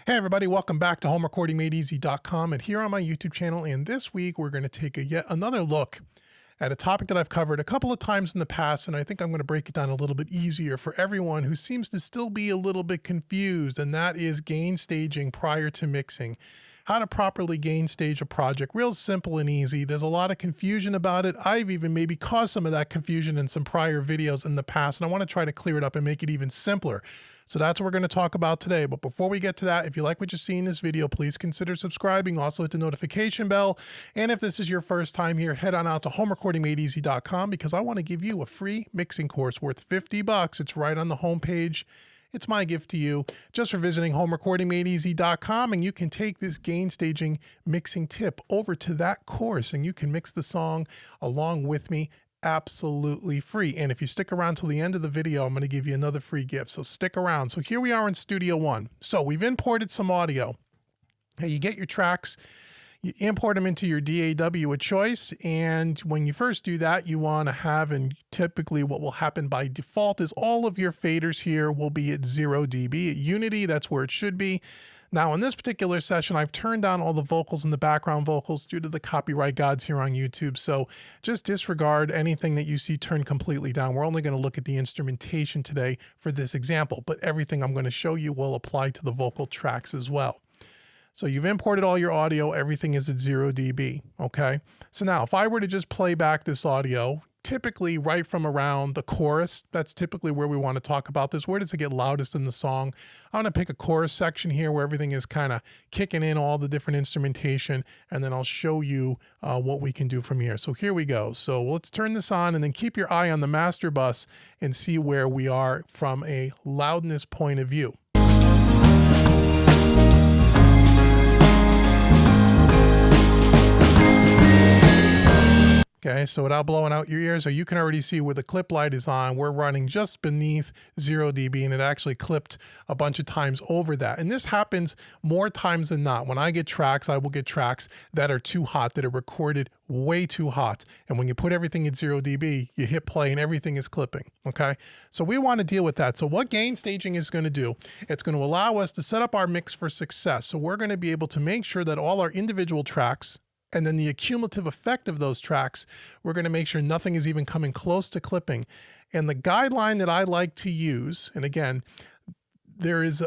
Hey everybody, welcome back to homerecordingmadeeasy.com and here on my YouTube channel. And this week we're going to take yet another look at a topic that I've covered a couple of times in the past, and I think I'm going to break it down a little bit easier for everyone who seems to still be a little bit confused, and that is gain staging prior to mixing. How to properly gain stage a project. Real simple and easy. There's a lot of confusion about it. I've even maybe caused some of that confusion in some prior videos in the past, and I want to try to clear it up and make it even simpler. So that's what we're going to talk about today. But before we get to that, if you like what you see in this video, please consider subscribing. Also hit the notification bell. And if this is your first time here, head on out to homerecordingmadeeasy.com because I want to give you a free mixing course worth $50. It's right on the homepage. It's my gift to you just for visiting homerecordingmadeeasy.com, and you can take this gain staging mixing tip over to that course and you can mix the song along with me absolutely free. And if you stick around till the end of the video, I'm going to give you another free gift. So stick around. So here we are in Studio One. So we've imported some audio. Hey, you get your tracks, you import them into your DAW of choice. And when you first do that, you want to have, and typically what will happen by default is all of your faders here will be at 0 dB. At Unity, that's where it should be. Now, in this particular session, I've turned down all the vocals and the background vocals due to the copyright gods here on YouTube. So just disregard anything that you see turned completely down. We're only going to look at the instrumentation today for this example, but everything I'm going to show you will apply to the vocal tracks as well. So you've imported all your audio. Everything is at 0 dB. Okay. So now if I were to just play back this audio, typically right from around the chorus, that's typically where we want to talk about this. Where does it get loudest in the song? I'm going to pick a chorus section here where everything is kind of kicking in all the different instrumentation, and then I'll show you what we can do from here. So here we go. So let's turn this on and then keep your eye on the master bus and see where we are from a loudness point of view. Okay, so without blowing out your ears, or you can already see where the clip light is on, we're running just beneath 0 dB, and it actually clipped a bunch of times over that. And this happens more times than not. When I get tracks, I will get tracks that are too hot, that are recorded way too hot. And when you put everything at 0 dB, you hit play and everything is clipping, okay? So we want to deal with that. So what gain staging is going to do, it's going to allow us to set up our mix for success. So we're going to be able to make sure that all our individual tracks and then the accumulative effect of those tracks, we're going to make sure nothing is even coming close to clipping. And the guideline that I like to use, and again, there's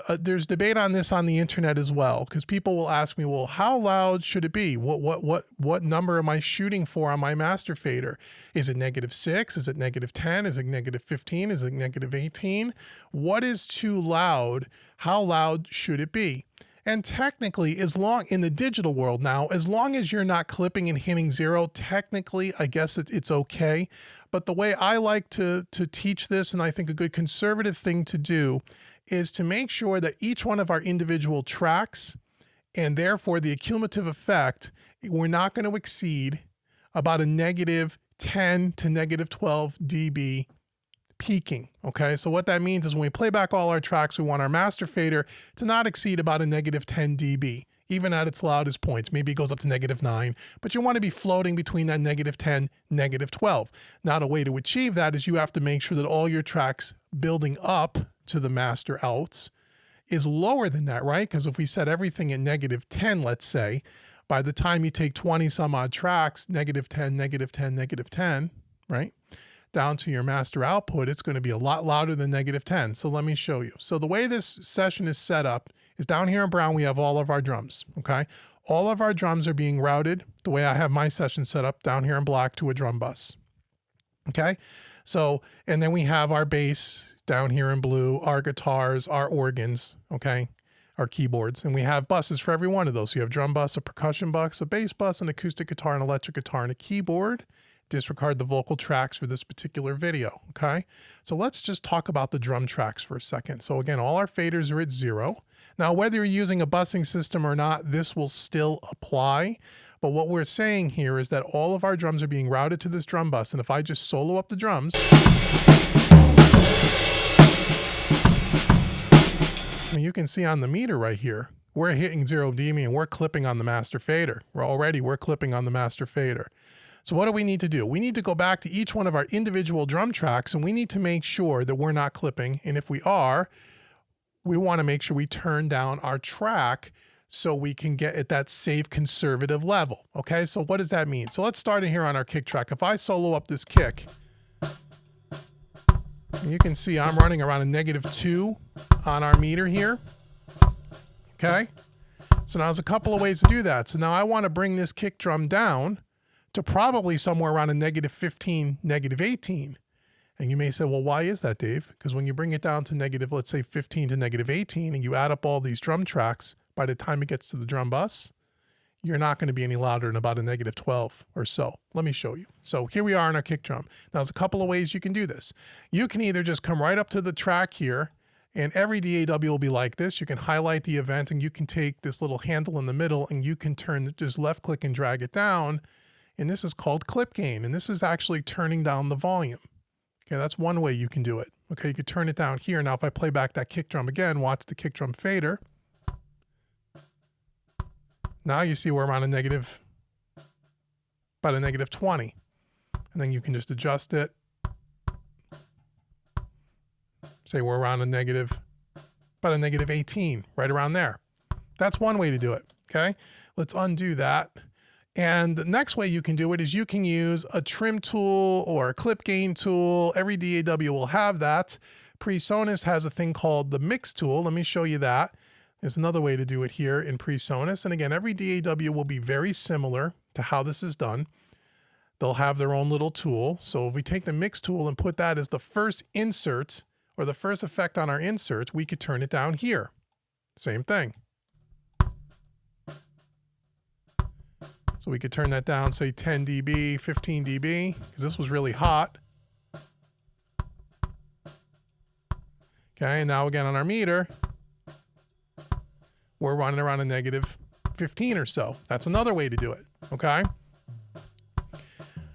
debate on this on the internet as well, because people will ask me, well, how loud should it be? What number am I shooting for on my master fader? Is it -6? Is it -10? Is it -15? Is it -18? What is too loud? How loud should it be? And technically, as long in the digital world now, as long as you're not clipping and hitting 0, technically, I guess it's okay. But the way I like to teach this, and I think a good conservative thing to do, is to make sure that each one of our individual tracks, and therefore the accumulative effect, we're not going to exceed about a -10 to -12 dB peaking. Okay, so what that means is when we play back all our tracks, we want our master fader to not exceed about a -10 dB, even at its loudest points. Maybe it goes up to -9, but you want to be floating between that -10, -12. Now, the way to achieve that is you have to make sure that all your tracks building up to the master outs is lower than that, right? Because if we set everything at -10, let's say, by the time you take 20 some odd tracks, -10, -10, -10, right? Down to your master output, it's going to be a lot louder than -10. So let me show you. So the way this session is set up is down here in brown, we have all of our drums, okay? All of our drums are being routed the way I have my session set up down here in black to a drum bus, okay? So, and then we have our bass down here in blue, our guitars, our organs, okay? Our keyboards, and we have buses for every one of those. So you have drum bus, a percussion bus, a bass bus, an acoustic guitar, an electric guitar, and a keyboard. Disregard the vocal tracks for this particular video, okay? So let's just talk about the drum tracks for a second. So again, all our faders are at 0. Now, whether you're using a busing system or not, this will still apply. But what we're saying here is that all of our drums are being routed to this drum bus. And if I just solo up the drums, I mean, you can see on the meter right here, we're hitting 0 dB and we're clipping on the master fader. We're clipping on the master fader. So what do we need to do? We need to go back to each one of our individual drum tracks, and we need to make sure that we're not clipping. And if we are, we want to make sure we turn down our track so we can get at that safe conservative level. Okay, so what does that mean? So let's start in here on our kick track. If I solo up this kick, and you can see I'm running around a -2 on our meter here. Okay, so now there's a couple of ways to do that. So now I want to bring this kick drum down to probably somewhere around a -15, -18. And you may say, well, why is that, Dave? Because when you bring it down to let's say 15 to -18, and you add up all these drum tracks, by the time it gets to the drum bus, you're not going to be any louder than about a -12 or so. Let me show you. So here we are on our kick drum. Now, there's a couple of ways you can do this. You can either just come right up to the track here, and every DAW will be like this. You can highlight the event, and you can take this little handle in the middle, and you can just left click and drag it down. And this is called clip gain. And this is actually turning down the volume. Okay, that's one way you can do it. Okay, you could turn it down here. Now, if I play back that kick drum again, watch the kick drum fader. Now you see we're on about a -20. And then you can just adjust it. Say we're around about a -18, right around there. That's one way to do it, okay? Let's undo that. And the next way you can do it is you can use a trim tool or a clip gain tool. Every DAW will have that. PreSonus has a thing called the mix tool. Let me show you that. There's another way to do it here in PreSonus. And again, every DAW will be very similar to how this is done. They'll have their own little tool. So if we take the mix tool and put that as the first insert or the first effect on our insert, we could turn it down here. Same thing. So we could turn that down, say 10 dB, 15 dB, because this was really hot. Okay, and now again on our meter, we're running around a -15 or so. That's another way to do it, okay?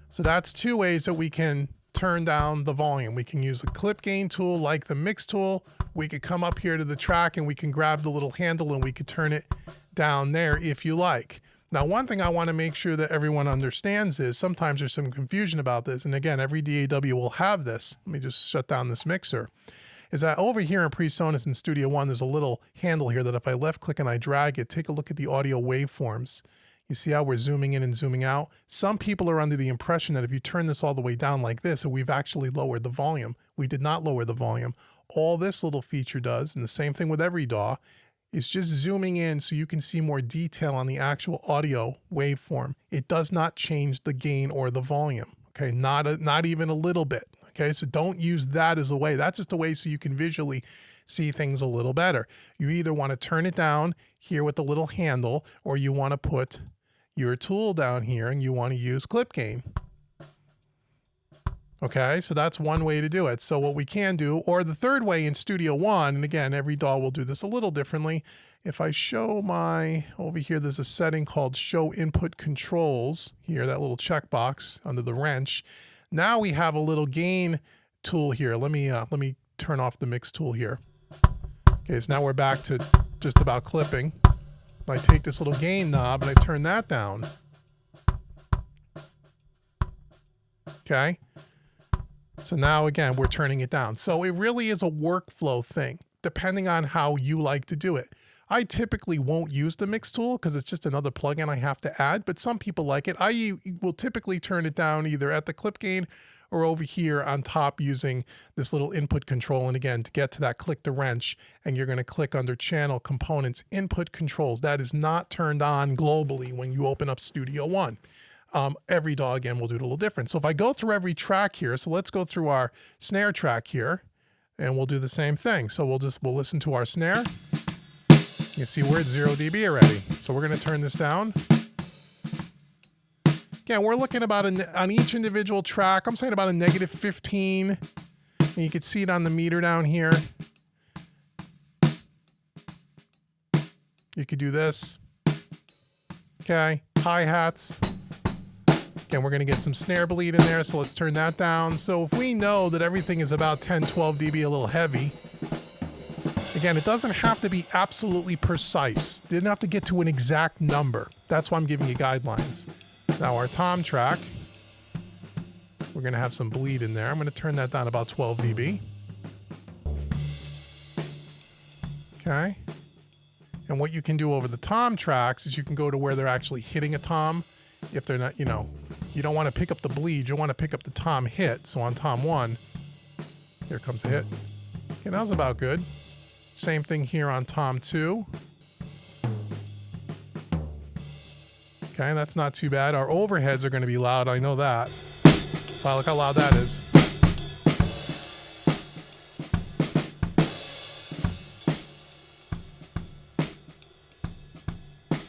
So that's two ways that we can turn down the volume. We can use a clip gain tool like the mix tool. We could come up here to the track and we can grab the little handle and we could turn it down there if you like. Now, one thing I want to make sure that everyone understands is sometimes there's some confusion about this. And again, every DAW will have this. Let me just shut down this mixer. Is that over here in PreSonus in Studio One, there's a little handle here that if I left click and I drag it, take a look at the audio waveforms. You see how we're zooming in and zooming out? Some people are under the impression that if you turn this all the way down like this, we've actually lowered the volume. We did not lower the volume. All this little feature does, and the same thing with every DAW, is just zooming in so you can see more detail on the actual audio waveform. It does not change the gain or the volume, okay? Not even a little bit, okay? So don't use that as a way. That's just a way so you can visually see things a little better. You either want to turn it down here with the little handle, or you want to put your tool down here and you want to use clip gain. Okay, so that's one way to do it. So what we can do, or the third way in Studio One, and again, every DAW will do this a little differently. If I show over here, there's a setting called Show Input Controls here, that little checkbox under the wrench. Now we have a little gain tool here. Let me turn off the mix tool here. Okay, so now we're back to just about clipping. I take this little gain knob and I turn that down. Okay. So now again, we're turning it down. So it really is a workflow thing, depending on how you like to do it. I typically won't use the mix tool because it's just another plugin I have to add, but some people like it. I will typically turn it down either at the clip gain or over here on top using this little input control. And again, to get to that, click the wrench and you're going to click under Channel Components, Input Controls. That is not turned on globally when you open up Studio One. Every DAW, again, will do it a little different. So if I go through every track here, so let's go through our snare track here, and we'll do the same thing. So we'll listen to our snare. You see we're at 0 dB already. So we're going to turn this down. Again, we're looking about on each individual track, I'm saying about a -15. And you can see it on the meter down here. You could do this. Okay, hi-hats. Again, we're going to get some snare bleed in there, so let's turn that down. So if we know that everything is about 10, 12 dB, a little heavy, again, it doesn't have to be absolutely precise. Didn't have to get to an exact number. That's why I'm giving you guidelines. Now our tom track, we're going to have some bleed in there. I'm going to turn that down about 12 dB. Okay. And what you can do over the tom tracks is you can go to where they're actually hitting a tom. If they're not, you don't want to pick up the bleed, you want to pick up the tom hit. So on tom 1, here comes a hit. Okay, that was about good. Same thing here on tom 2. Okay, that's not too bad. Our overheads are going to be loud, I know that. Wow, look how loud that is.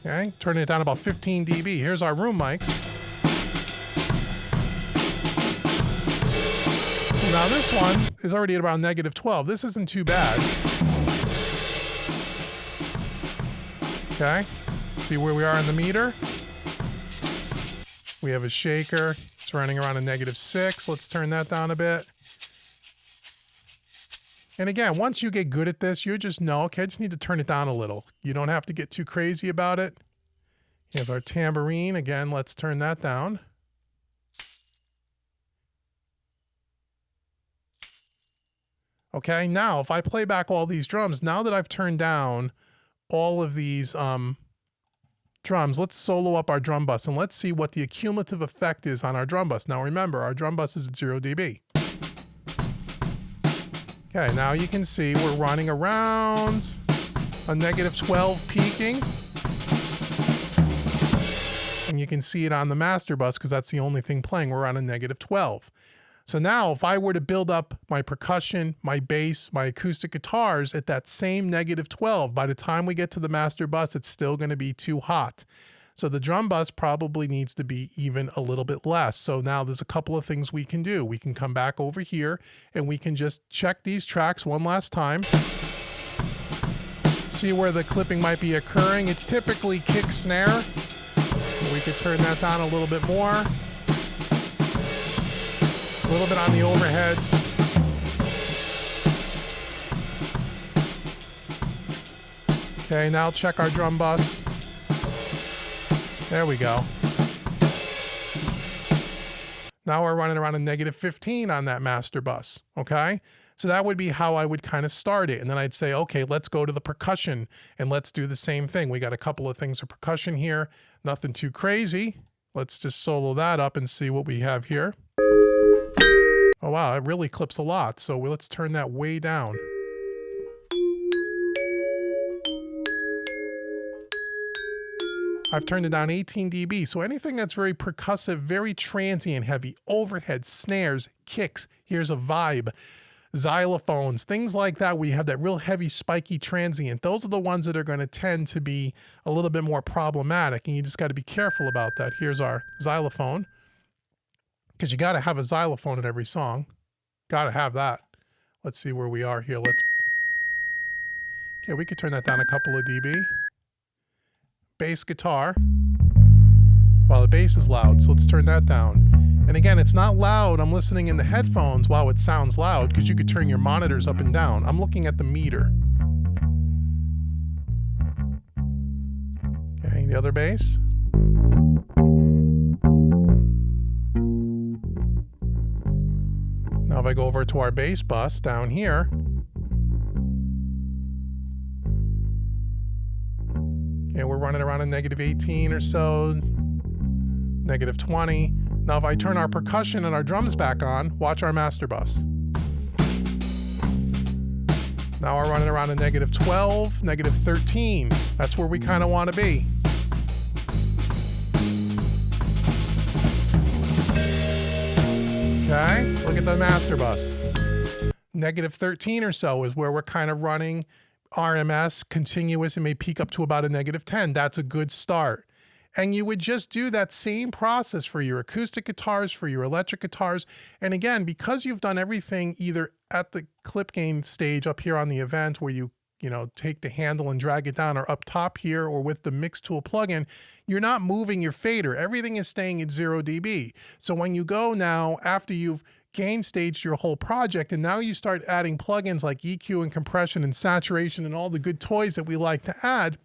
Okay, turning it down about 15 dB. Here's our room mics. So now this one is already at around -12. This isn't too bad. Okay, see where we are in the meter? We have a shaker. It's running around a -6. Let's turn that down a bit. And again, once you get good at this, you just know, okay, I just need to turn it down a little. You don't have to get too crazy about it. Here's our tambourine. Again, let's turn that down. Okay, now if I play back all these drums, now that I've turned down all of these drums, let's solo up our drum bus and let's see what the cumulative effect is on our drum bus. Now remember, our drum bus is at 0 dB. Okay, now you can see we're running around a -12 peaking. And you can see it on the master bus because that's the only thing playing. We're on a -12. So now if I were to build up my percussion, my bass, my acoustic guitars at that same -12, by the time we get to the master bus, it's still going to be too hot. So the drum bus probably needs to be even a little bit less. So now there's a couple of things we can do. We can come back over here and we can just check these tracks one last time. See where the clipping might be occurring. It's typically kick snare. We could turn that down a little bit more. A little bit on the overheads. Okay, now check our drum bus. There we go. Now we're running around a -15 on that master bus, okay? So that would be how I would kind of start it. And then I'd say, okay, let's go to the percussion and let's do the same thing. We got a couple of things of percussion here, nothing too crazy. Let's just solo that up and see what we have here. Oh, wow, it really clips a lot. So let's turn that way down. I've turned it down 18 dB. So anything that's very percussive, very transient heavy, overhead, snares, kicks, here's a vibe, xylophones, things like that, where you have that real heavy, spiky transient. Those are the ones that are going to tend to be a little bit more problematic, and you just got to be careful about that. Here's our xylophone, because you got to have a xylophone in every song. Got to have that. Let's see where we are here. Okay, we could turn that down a couple of dB. Bass guitar. Well, the bass is loud, so let's turn that down. And again, it's not loud. I'm listening in the headphones. Wow, it sounds loud because you could turn your monitors up and down. I'm looking at the meter. Okay, the other bass. Now if I go over to our bass bus down here, okay, we're running around a -18 or so, -20. Now if I turn our percussion and our drums back on, watch our master bus. Now we're running around a -12, -13. That's where we kind of want to be. Okay, look at the master bus. -13 or so is where we're kind of running RMS, continuous, and may peak up to about a -10. That's a good start. And you would just do that same process for your acoustic guitars, for your electric guitars. And again, because you've done everything either at the clip gain stage up here on the event where you take the handle and drag it down, or up top here, or with the mix tool plugin, you're not moving your fader. Everything is staying at 0 dB. So when you go now, after you've gain staged your whole project, and now you start adding plugins like EQ and compression and saturation and all the good toys that we like to add,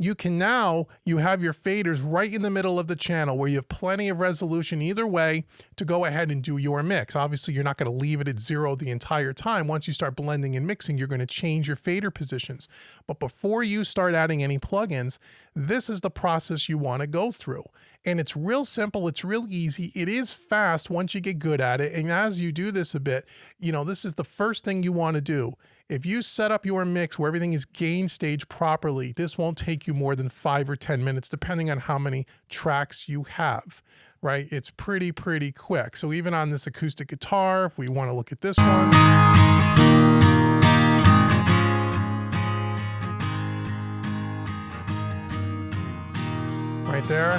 you have your faders right in the middle of the channel where you have plenty of resolution either way to go ahead and do your mix. Obviously, you're not going to leave it at 0 the entire time. Once you start blending and mixing, you're going to change your fader positions. But before you start adding any plugins, this is the process you want to go through. And it's real simple. It's real easy. It is fast once you get good at it. And as you do this a bit, this is the first thing you want to do. If you set up your mix where everything is gain stage properly, this won't take you more than 5 or 10 minutes, depending on how many tracks you have, right? It's pretty quick. So even on this acoustic guitar, if we want to look at this one, right there,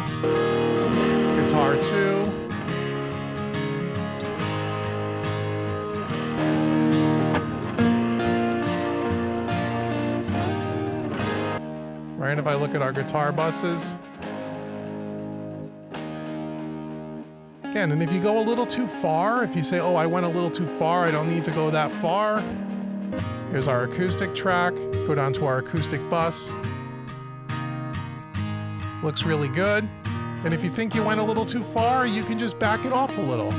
guitar 2. Right, if I look at our guitar buses. Again, and if you go a little too far, if you say, oh, I went a little too far, I don't need to go that far. Here's our acoustic track. Go down to our acoustic bus. Looks really good. And if you think you went a little too far, you can just back it off a little.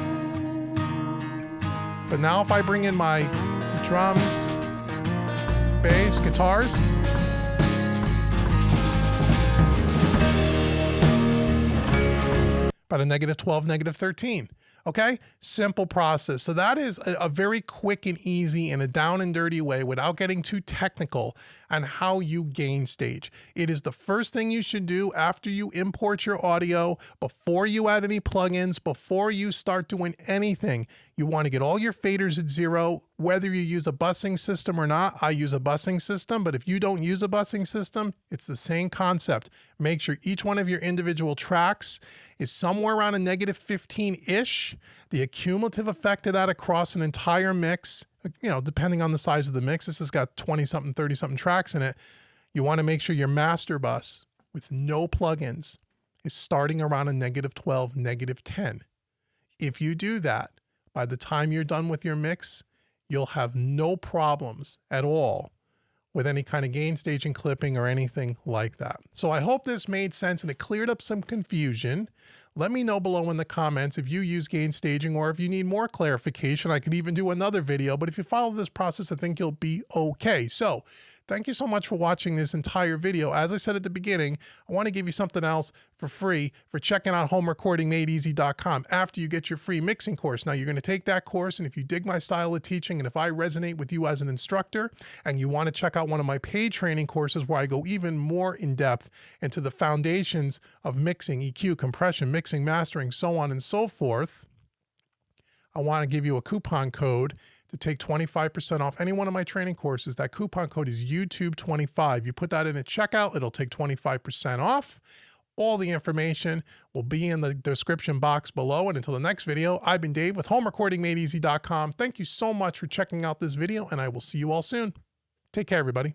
But now if I bring in my drums, bass, guitars, about a -12, -13. Okay, simple process. So that is a very quick and easy and a down and dirty way without getting too technical on how you gain stage. It is the first thing you should do after you import your audio, before you add any plugins, before you start doing anything. You want to get all your faders at 0, whether you use a busing system or not. I use a busing system, but if you don't use a busing system, it's the same concept. Make sure each one of your individual tracks is somewhere around a -15-ish. The cumulative effect of that across an entire mix, depending on the size of the mix, this has got 20-something, 30-something tracks in it. You want to make sure your master bus with no plugins is starting around a -12, -10. If you do that, by the time you're done with your mix, you'll have no problems at all with any kind of gain stage and clipping or anything like that. So I hope this made sense and it cleared up some confusion. Let me know below in the comments if you use gain staging or if you need more clarification. I could even do another video, but if you follow this process, I think you'll be okay. So thank you so much for watching this entire video. As I said at the beginning, I want to give you something else for free for checking out homerecordingmadeeasy.com after you get your free mixing course. Now, you're going to take that course, and if you dig my style of teaching, and if I resonate with you as an instructor, and you want to check out one of my paid training courses where I go even more in depth into the foundations of mixing, EQ, compression, mixing, mastering, so on and so forth, I want to give you a coupon code to take 25% off any one of my training courses. That coupon code is YouTube25. You put that in at checkout, it'll take 25% off. All the information will be in the description box below. And until the next video, I've been Dave with homerecordingmadeeasy.com. Thank you so much for checking out this video, and I will see you all soon. Take care, everybody.